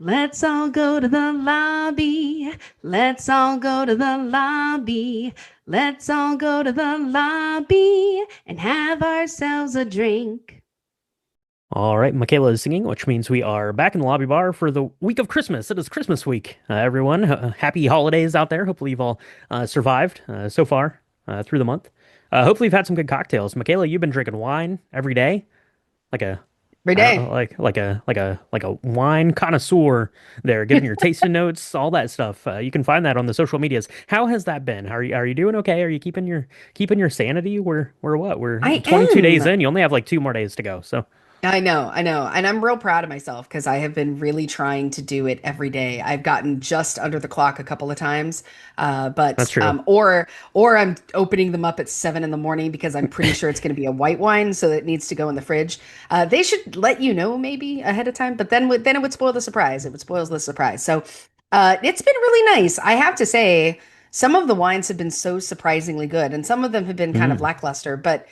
Let's all go to the lobby. Let's all go to the lobby. Let's all go to the lobby and have ourselves a drink. All right, Michaela is singing, which means we are back in the lobby bar for the week of Christmas. It is Christmas week, everyone. Happy holidays out there. Hopefully, you've all survived so far through the month. Hopefully, you've had some good cocktails. Michaela, you've been drinking wine every day, like a, Every I don't know, day. like a wine connoisseur. There, giving your tasting notes, all that stuff. You can find that on the social medias. How has that been? Are you doing okay? Are you keeping your sanity? We're what? We're I 22 days am. in. You only have like 2 more days to go. So. I know. And I'm real proud of myself because I have been really trying to do it every day. I've gotten just under the clock a couple of times. That's But true. or I'm opening them up at 7 in the morning because I'm pretty sure it's going to be a white wine, so it needs to go in the fridge. They should let you know maybe ahead of time, but then it would spoil the surprise. It would spoil the surprise. So it's been really nice. I have to say, some of the wines have been so surprisingly good, and some of them have been kind of Mm, lackluster, but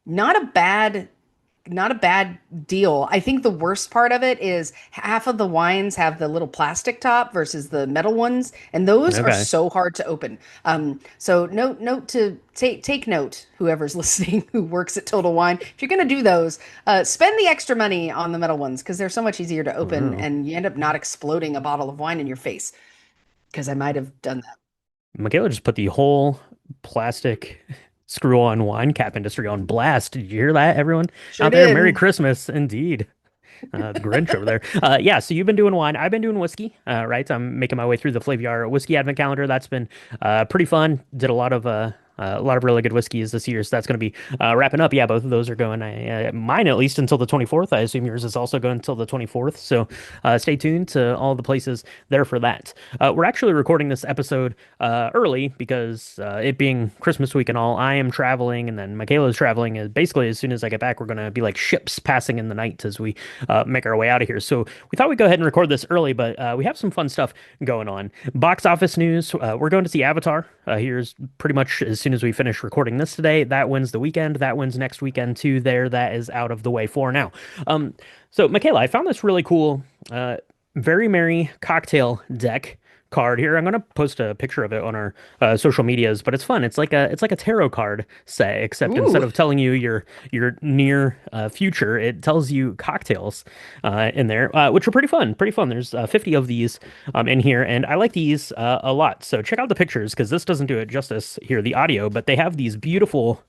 not a bad deal. I think the worst part of it is half of the wines have the little plastic top versus the metal ones, and those are okay. so hard to open. So note to take note, whoever's listening who works at Total Wine, if you're gonna do those, spend the extra money on the metal ones because they're so much easier to open, Wow. and you end up not exploding a bottle of wine in your face. Because I might have done that. Michaela just put the whole plastic screw-on wine cap industry on blast. Did you hear that, everyone Sure out there? Merry did. Christmas, indeed. The Grinch over there. Yeah, so you've been doing wine. I've been doing whiskey, right? I'm making my way through the Flaviar whiskey advent calendar. That's been pretty fun. Did a lot of really good whiskeys this year, so that's going to be wrapping up. Yeah, both of those are going. Mine at least until the 24th. I assume yours is also going until the 24th. So stay tuned to all the places there for that. We're actually recording this episode early because it being Christmas week and all, I am traveling, and then Michaela's traveling. And basically, as soon as I get back, we're going to be like ships passing in the night as we make our way out of here. So we thought we'd go ahead and record this early, but we have some fun stuff going on. Box office news. We're going to see Avatar. Here's pretty much as soon as we finish recording this today. That wins the weekend. That wins next weekend too. There, that is out of the way for now. Um, so Michaela, I found this really cool, very merry cocktail deck card here. I'm gonna post a picture of it on our social medias, but it's fun. It's like a tarot card set, except instead Ooh. of telling you your near future, it tells you cocktails in there, which are pretty fun. Pretty fun. There's 50 of these in here, and I like these a lot. So check out the pictures because this doesn't do it justice here, the audio, but they have these beautiful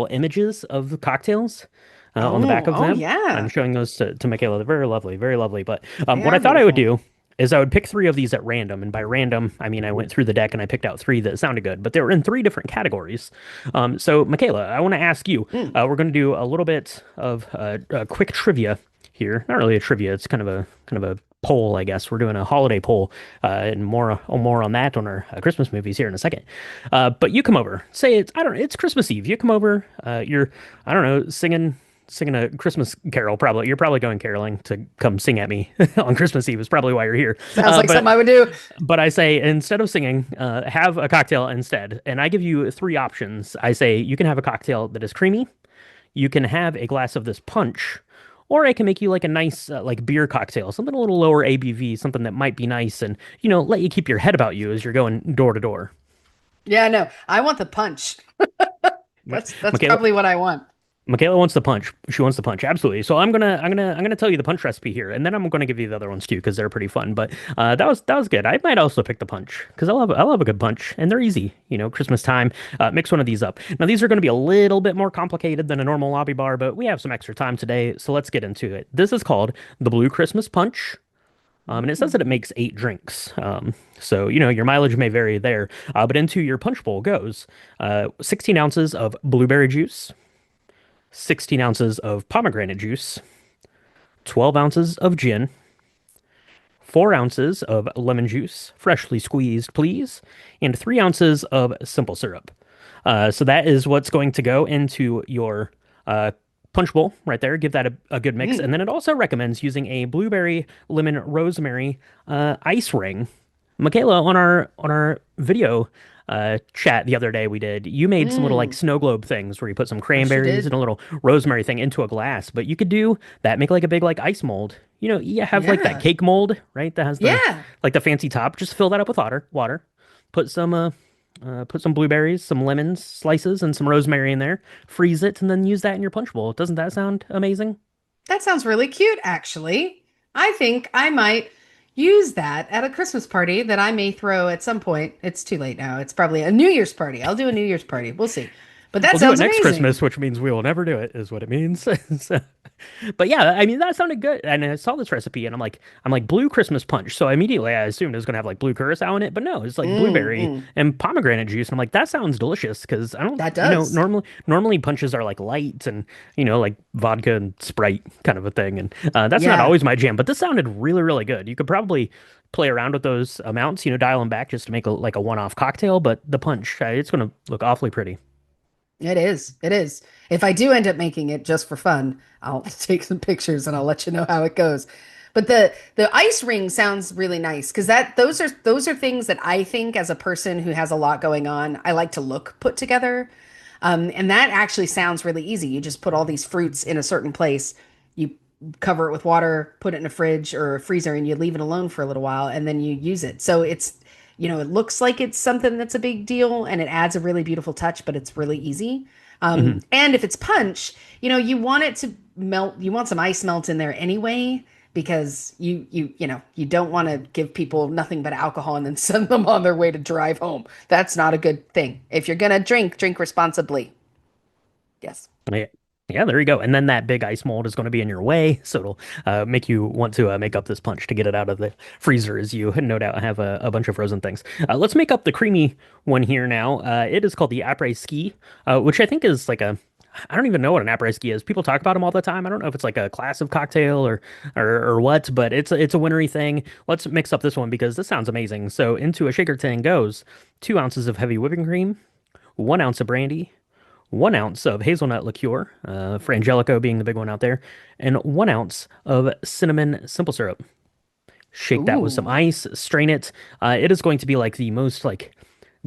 images of the cocktails. On the back of Oh them, I'm yeah. showing those to Michaela. They're very lovely, very lovely. But They what I are thought I would beautiful. do is I would pick three of these at random. And by random, I mean I went through the deck and I picked out three that sounded good, but they were in three different categories. So, Michaela, I want to ask you, Mm. we're going to do a little bit of quick trivia here. Not really a trivia, it's kind of a poll, I guess. We're doing a holiday poll, and more on that on our Christmas movies here in a second. But you come over. Say it's I don't know, it's Christmas Eve. You come over. You're I don't know singing a Christmas carol. Probably you're probably going caroling to come sing at me on Christmas Eve is probably why you're here. Sounds Uh, like something but I would do. but I say instead of singing, have a cocktail instead, and I give you three options. I say you can have a cocktail that is creamy, you can have a glass of this punch, or I can make you like a nice like beer cocktail, something a little lower ABV, something that might be nice and let you keep your head about you as you're going door to door. Yeah, no. I want the punch. That's Michaela, probably what I want. Michaela wants the punch. She wants the punch. Absolutely. So I'm gonna tell you the punch recipe here, and then I'm gonna give you the other ones too because they're pretty fun. But that was good. I might also pick the punch because I love a good punch, and they're easy. Christmas time. Mix one of these up. Now these are gonna be a little bit more complicated than a normal lobby bar, but we have some extra time today, so let's get into it. This is called the Blue Christmas Punch. And it says that it makes 8 drinks. So your mileage may vary there. But into your punch bowl goes 16 ounces of blueberry juice, 16 ounces of pomegranate juice, 12 ounces of gin, 4 ounces of lemon juice, freshly squeezed, please, and 3 ounces of simple syrup. So that is what's going to go into your punch bowl right there. Give that a good mix. Mm. And then it also recommends using a blueberry lemon rosemary ice ring Michaela, on our video chat the other day we did, you made some little like Mm, snow globe things where you put some I sure cranberries and did. a little rosemary thing into a glass, but you could do that, make like a big like ice mold. You know, you have like that Yeah. cake mold, right? That has the Yeah. like the fancy top. Just fill that up with water. Put some put some blueberries, some lemons slices, and some rosemary in there. Freeze it, and then use that in your punch bowl. Doesn't that sound amazing? That sounds really cute, actually. I think I might use that at a Christmas party that I may throw at some point. It's too late now. It's probably a New Year's party. I'll do a New Year's party. We'll see. But that We'll do it sounds next amazing. Christmas, which means we will never do it, is what it means. So, but yeah, I mean that sounded good. And I saw this recipe and I'm like blue Christmas punch. So immediately I assumed it was gonna have like blue curacao in it, but no, it's like blueberry Mm. and pomegranate juice. And I'm like, that sounds delicious because I don't, That you know, does. normally punches are like light and like vodka and Sprite kind of a thing. And that's not Yeah. always my jam, but this sounded really good. You could probably play around with those amounts, dial them back just to make like a one-off cocktail, but the punch, it's gonna look awfully pretty. It is. It is. If I do end up making it just for fun, I'll take some pictures and I'll let you know how it goes. But the ice ring sounds really nice because that those are things that I think as a person who has a lot going on, I like to look put together. And that actually sounds really easy. You just put all these fruits in a certain place, you cover it with water, put it in a fridge or a freezer, and you leave it alone for a little while, and then you use it. So it looks like it's something that's a big deal, and it adds a really beautiful touch, but it's really easy. Mhm. And if it's punch, you want it to melt. You want some ice melt in there anyway, because you don't want to give people nothing but alcohol and then send them on their way to drive home. That's not a good thing. If you're gonna drink, drink responsibly. Yes. Yeah. Yeah, there you go. And then that big ice mold is going to be in your way, so it'll make you want to make up this punch to get it out of the freezer, as you no doubt have a bunch of frozen things. Let's make up the creamy one here now. It is called the après ski, which I think is like a I don't even know what an après ski is. People talk about them all the time. I don't know if it's like a class of cocktail or what, but it's a wintery thing. Let's mix up this one because this sounds amazing. So into a shaker tin goes 2 ounces of heavy whipping cream, 1 ounce of brandy, 1 ounce of hazelnut liqueur, Frangelico being the big one out there, and 1 ounce of cinnamon simple syrup. Shake that with some Ooh. ice, strain it. It is going to be like the most like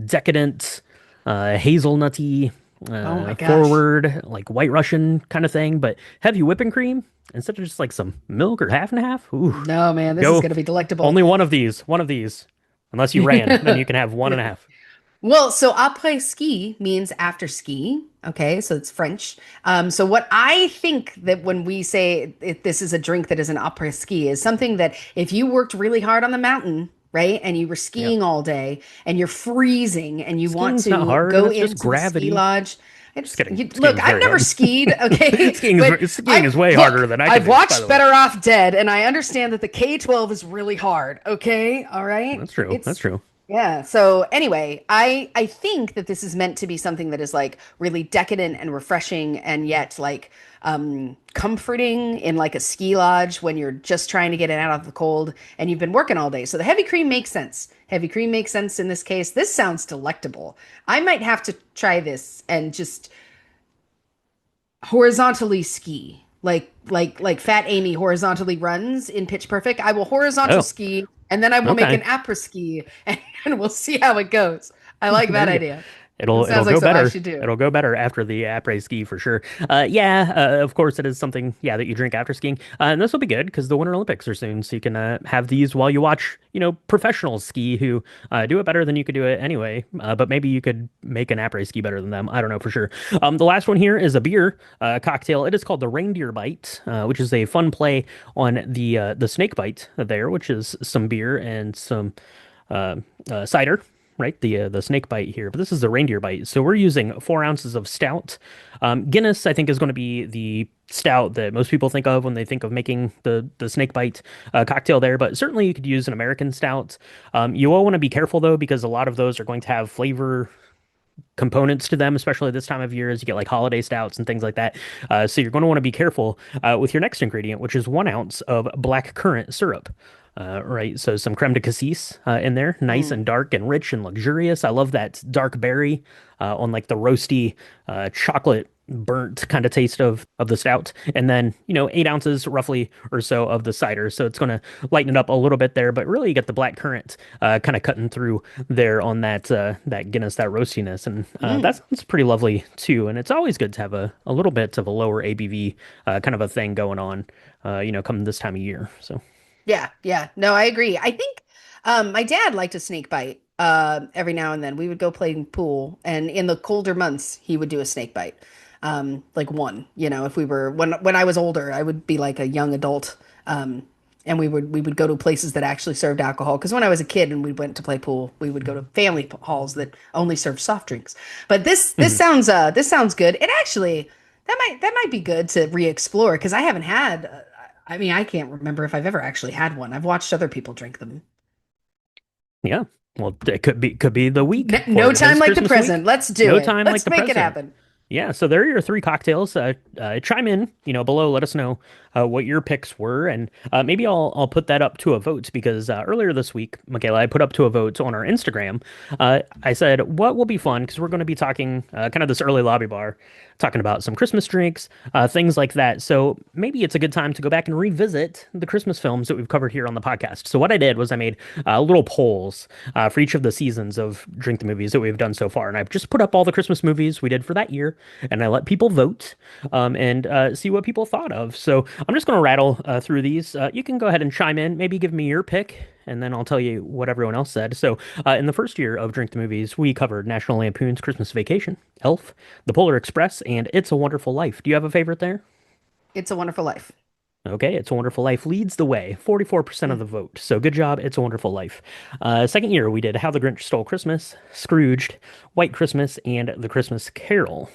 decadent, hazelnutty, Oh my gosh. forward, like White Russian kind of thing, but heavy whipping cream instead of just like some milk or half and half. Ooh, No, man, this is go gonna be delectable. only one of these. Unless you ran, then you can have one and a half. Well, so après ski means after ski. Okay, so it's French. So what I think that when we say this is a drink that is an après ski is something that if you worked really hard on the mountain, right, and you were Yeah. skiing all day and you're freezing and you want Skiing's not to hard. go That's just into the ski gravity. lodge. Just kidding. Look, Skiing's I've very never hard. skied, okay, but Skiing is way look, harder than I can I've do, by watched the way. Better Off Dead, and I understand that the K-12 is really hard. Okay, all right, That's true. That's it's true. yeah. So anyway, I think that this is meant to be something that is like really decadent and refreshing and yet like comforting in like a ski lodge when you're just trying to get it out of the cold and you've been working all day. So the heavy cream makes sense. Heavy cream makes sense in this case. This sounds delectable. I might have to try this and just horizontally ski. Like Fat Amy horizontally runs in Pitch Perfect. I will horizontal Oh, ski and then I will make okay. an après ski and we'll see how it goes. I like There that you go. idea. It It'll sounds like go something I better. should do. It'll go better after the après ski for sure. Yeah, of course it is something. Yeah, that you drink after skiing, and this will be good because the Winter Olympics are soon, so you can have these while you watch, professionals ski who do it better than you could do it anyway. But maybe you could make an après ski better than them. I don't know for sure. The last one here is a beer cocktail. It is called the Reindeer Bite, which is a fun play on the snake bite there, which is some beer and some cider, right? The snake bite here, but this is the reindeer bite. So we're using 4 ounces of stout. Guinness, I think, is going to be the stout that most people think of when they think of making the snake bite cocktail there. But certainly you could use an American stout. You will want to be careful though, because a lot of those are going to have flavor components to them, especially this time of year as you get like holiday stouts and things like that. So you're going to want to be careful with your next ingredient, which is 1 ounce of black currant syrup. Right, so some creme de cassis in there, nice and Mm. dark and rich and luxurious. I love that dark berry on like the roasty chocolate. burnt kind of taste of the stout, and then 8 ounces roughly or so of the cider. So it's going to lighten it up a little bit there, but really you get the black currant kind of cutting through there on that Guinness, that roastiness, and Mm. that sounds pretty lovely too. And it's always good to have a little bit of a lower ABV kind of a thing going on, come this time of year. So Yeah, yeah. No, I agree. I think my dad liked a snake bite every now and then. We would go play pool, and in the colder months, he would do a snake bite. Like one, if we were when I was older, I would be like a young adult. And we would go to places that actually served alcohol. Because when I was a kid and we went to play pool, we would go to family halls that only served soft drinks. But mhm. this sounds good. It actually that might be good to re-explore because I haven't had. I mean, I can't remember if I've ever actually had one. I've watched other people drink them. Yeah. Well, it could be the week for No it. It time is like the Christmas week. present. Let's do No it. time like Let's the make it present. happen. Yeah, so there are your three cocktails. Chime in, below. Let us know what your picks were, and maybe I'll put that up to a vote because earlier this week, Michaela, I put up to a vote on our Instagram. I said what will be fun because we're going to be talking kind of this early lobby bar, talking about some Christmas drinks, things like that. So maybe it's a good time to go back and revisit the Christmas films that we've covered here on the podcast. So what I did was I made little polls for each of the seasons of Drink the Movies that we've done so far, and I've just put up all the Christmas movies we did for that year and I let people vote and see what people thought of. So I'm just going to rattle through these. You can go ahead and chime in, maybe give me your pick, and then I'll tell you what everyone else said. So in the first year of Drink the Movies, we covered National Lampoon's Christmas Vacation, Elf, The Polar Express, and It's a Wonderful Life. Do you have a favorite there? It's a Wonderful Life. Okay, It's a Wonderful Life leads the way, 44% of Mm. the vote. So good job, It's a Wonderful Life. Second year, we did How the Grinch Stole Christmas, Scrooged, White Christmas, and The Christmas Carol.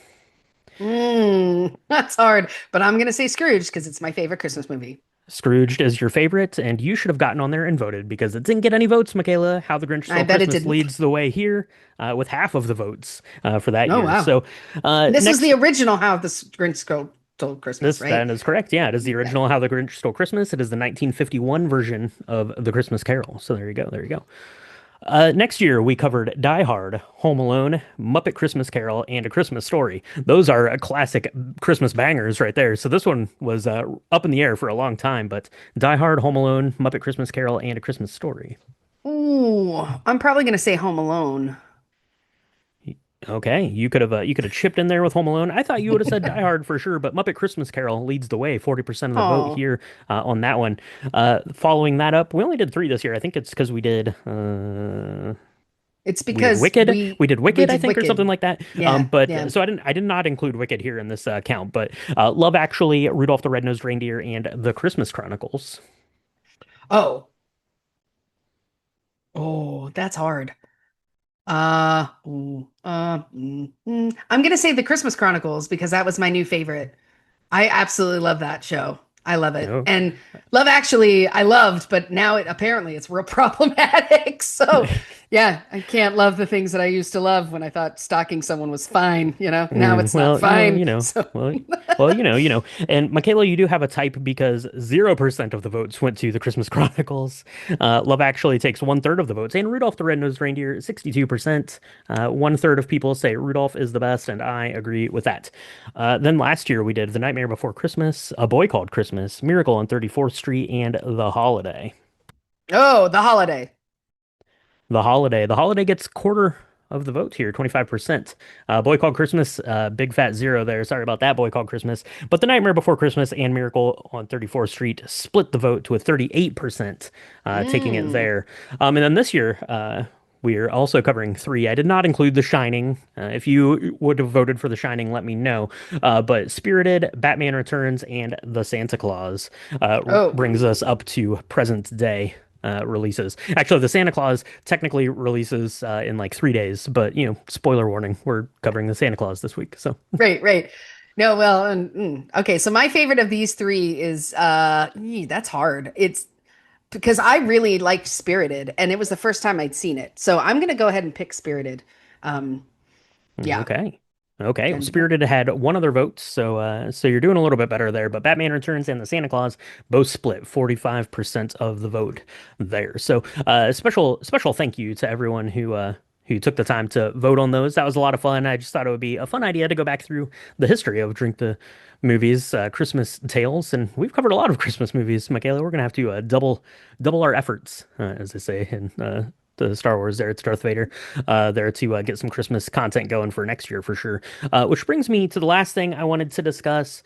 That's hard, but I'm gonna say Scrooge because it's my favorite Christmas movie. Scrooged is your favorite, and you should have gotten on there and voted because it didn't get any votes, Michaela. How the Grinch I Stole bet it Christmas didn't. leads the way here with half of the votes for that Oh year. wow. So This was the next, original How the Grinch Stole Christmas, this right? that is correct. Yeah, it is the Yeah. original How the Grinch Stole Christmas. It is the 1951 version of The Christmas Carol. So there you go. There you go. Next year, we covered Die Hard, Home Alone, Muppet Christmas Carol, and A Christmas Story. Those are classic Christmas bangers right there. So this one was up in the air for a long time, but Die Hard, Home Alone, Muppet Christmas Carol, and A Christmas Story. Ooh, I'm probably gonna say Home Alone. Okay, you could have chipped in there with Home Alone. I thought you would have said Die Hard for sure, but Muppet Christmas Carol leads the way, 40% of the vote Oh, here on that one. Following that up, we only did three this year. I think it's because it's we did because Wicked. we We did we Wicked, I did think, or something Wicked. like that. Yeah, But yeah. so I did not include Wicked here in this count. But Love Actually, Rudolph the Red-Nosed Reindeer, and The Christmas Chronicles. Oh, oh, that's hard. I'm gonna say the Christmas Chronicles because that was my new favorite. I absolutely love that show. I love it. No. And Love Actually, I loved, but now apparently it's real problematic. So, yeah, I can't love the things that I used to love when I thought stalking someone was fine, Now it's not Well, fine. So, and Michaela, you do have a type because 0% of the votes went to the Christmas Chronicles. Love Actually takes 1/3 of the votes, and Rudolph the Red-Nosed Reindeer, 62%. 1/3 of people say Rudolph is the best, and I agree with that. Then last year we did The Nightmare Before Christmas, A Boy Called Christmas, Miracle on 34th Street, and The Holiday. oh, the holiday. The Holiday gets quarter of the vote here, 25%. Boy Called Christmas, big fat zero there. Sorry about that, Boy Called Christmas. But The Nightmare Before Christmas and Miracle on 34th Street split the vote to a 38%, taking it Mm. there. And then this year, we're also covering three. I did not include The Shining. If you would have voted for The Shining, let me know. But Spirited, Batman Returns, and The Santa Claus Oh, brings us up to present day releases. Actually, the Santa Claus technically releases in like 3 days, but spoiler warning, we're covering the Santa Claus this week. So, right, right. No, well, okay. So my favorite of these three is that's hard. It's because I really liked Spirited, and it was the first time I'd seen it. So I'm gonna go ahead and pick Spirited. Um, yeah, okay. Okay, well, and yeah. Spirited had one other vote, so you're doing a little bit better there. But Batman Returns and the Santa Claus both split 45% of the vote there. So special thank you to everyone who took the time to vote on those. That was a lot of fun. I just thought it would be a fun idea to go back through the history of Drink the Movies, Christmas tales, and we've covered a lot of Christmas movies, Michaela. We're gonna have to double our efforts, as they say in the Star Wars. There, it's Darth Vader. There to get some Christmas content going for next year for sure. Which brings me to the last thing I wanted to discuss.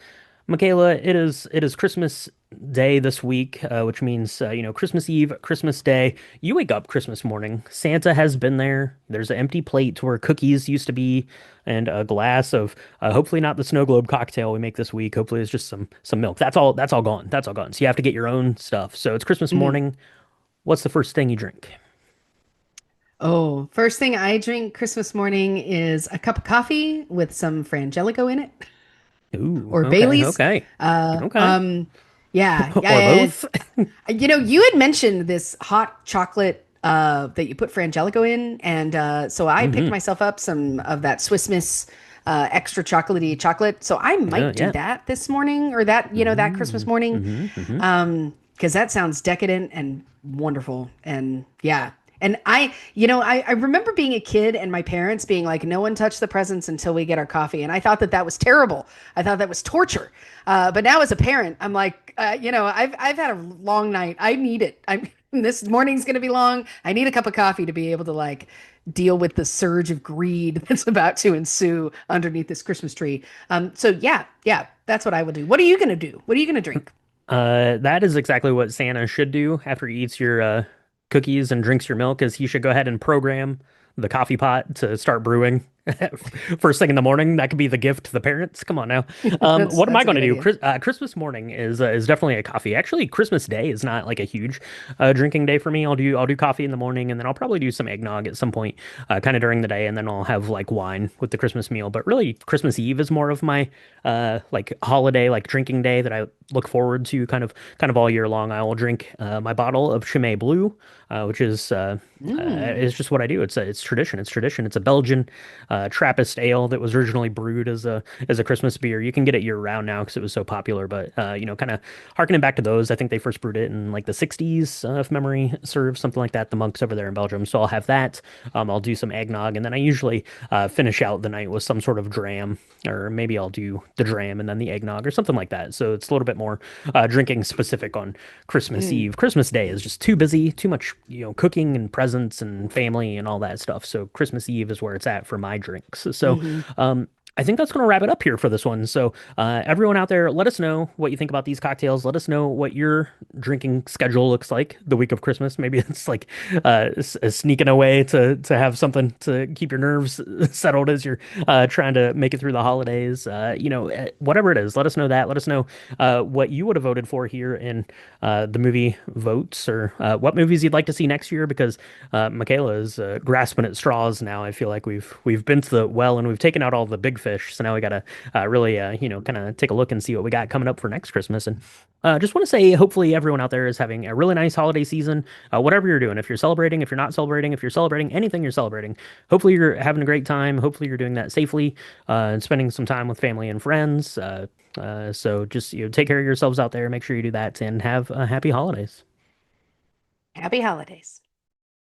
Michaela, it is Christmas Day this week, which means Christmas Eve, Christmas Day. You wake up Christmas morning. Santa has been there. There's an empty plate where cookies used to be, and a glass of hopefully not the snow globe cocktail we make this week. Hopefully it's just some milk. That's all. That's all gone. That's all gone. So you have to get your own stuff. So it's Christmas Mhm. morning. What's the first thing you drink? Oh, first thing I drink Christmas morning is a cup of coffee with some Frangelico in it Ooh, or okay, Bailey's. okay, Uh, okay. um, yeah, Or yeah. both? You had mentioned this hot chocolate that you put Frangelico in, and so I picked Hmm. myself up some of that Swiss Miss extra chocolatey chocolate. So I Yeah, might do yeah. that this morning, or that Christmas Mm, morning. hmm. Because that sounds decadent and wonderful. And yeah. And I remember being a kid and my parents being like, no one touch the presents until we get our coffee. And I thought that was terrible. I thought that was torture. But now as a parent, I'm like, I've had a long night. I need it. This morning's going to be long. I need a cup of coffee to be able to like deal with the surge of greed that's about to ensue underneath this Christmas tree. So yeah, that's what I will do. What are you going to do? What are you going to drink? That is exactly what Santa should do after he eats your cookies and drinks your milk, is he should go ahead and program the coffee pot to start brewing first thing in the morning. That could be the gift to the parents. Come on now. That's What am I that's a going to good do? idea. Christmas morning is definitely a coffee. Actually, Christmas Day is not like a huge drinking day for me. I'll do coffee in the morning, and then I'll probably do some eggnog at some point, kind of during the day, and then I'll have like wine with the Christmas meal. But really, Christmas Eve is more of my like holiday, like drinking day that I look forward to kind of all year long. I will drink my bottle of Chimay Blue, which is Mm. just what I do. It's tradition. It's tradition. It's a Belgian Trappist ale that was originally brewed as a Christmas beer. You can get it year round now because it was so popular. But kind of harkening back to those, I think they first brewed it in like the 60s, if memory serves, something like that. The monks over there in Belgium. So I'll have that. I'll do some eggnog, and then I usually finish out the night with some sort of dram, or maybe I'll do the dram and then the eggnog or something like that. So it's a little bit more drinking specific on Christmas Mm. Eve. Christmas Day is just too busy, too much, cooking and presents and family and all that stuff. So Christmas Eve is where it's at for my drinks. So, Hmm. I think that's going to wrap it up here for this one. So, everyone out there, let us know what you think about these cocktails. Let us know what your drinking schedule looks like the week of Christmas. Maybe it's like sneaking away to have something to keep your nerves settled as you're trying to make it through the holidays. Whatever it is, let us know that. Let us know what you would have voted for here in the movie votes, or what movies you'd like to see next year. Because Michaela is grasping at straws now. I feel like we've been to the well and we've taken out all the big fish. So now we got to really, kind of take a look and see what we got coming up for next Christmas. And just want to say, hopefully, everyone out there is having a really nice holiday season. Whatever you're doing, if you're celebrating, if you're not celebrating, if you're celebrating anything you're celebrating, hopefully you're having a great time. Hopefully you're doing that safely and spending some time with family and friends. So just take care of yourselves out there. Make sure you do that and have happy holidays. Happy holidays.